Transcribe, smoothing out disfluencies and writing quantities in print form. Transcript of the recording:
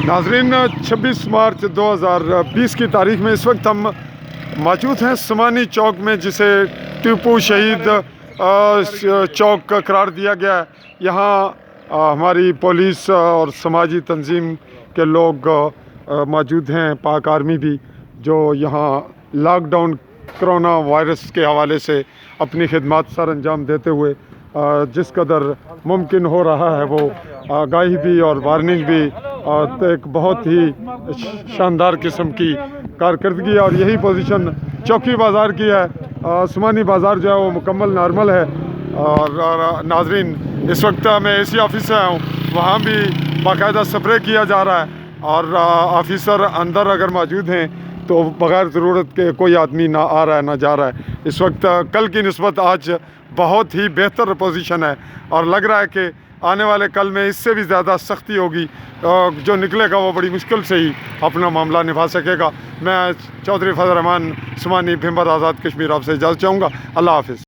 ناظرین 26 مارچ 2020 کی تاریخ میں اس وقت ہم موجود ہیں سمانی چوک میں، جسے ٹیپو شہید چوک قرار دیا گیا ہے۔ یہاں ہماری پولیس اور سماجی تنظیم کے لوگ موجود ہیں، پاک آرمی بھی، جو یہاں لاک ڈاؤن کرونا وائرس کے حوالے سے اپنی خدمات سر انجام دیتے ہوئے جس قدر ممکن ہو رہا ہے وہ آگاہی بھی اور وارننگ بھی، ایک بہت ہی شاندار قسم کی کارکردگی، اور یہی پوزیشن چوکی بازار کی ہے۔ سمانی بازار جو ہے وہ مکمل نارمل ہے۔ اور ناظرین، اس وقت میں اے سی آفس سے آیا ہوں، وہاں بھی باقاعدہ سپرے کیا جا رہا ہے، اور آفیسر اندر اگر موجود ہیں تو بغیر ضرورت کے کوئی آدمی نہ آ رہا ہے نہ جا رہا ہے۔ اس وقت کل کی نسبت آج بہت ہی بہتر پوزیشن ہے، اور لگ رہا ہے کہ آنے والے کل میں اس سے بھی زیادہ سختی ہوگی۔ جو نکلے گا وہ بڑی مشکل سے ہی اپنا معاملہ نبھا سکے گا۔ میں چودھری فضل الرحمان، سمانی بھیمبر آزاد کشمیر، آپ سے اجازت چاہوں گا۔ اللہ حافظ۔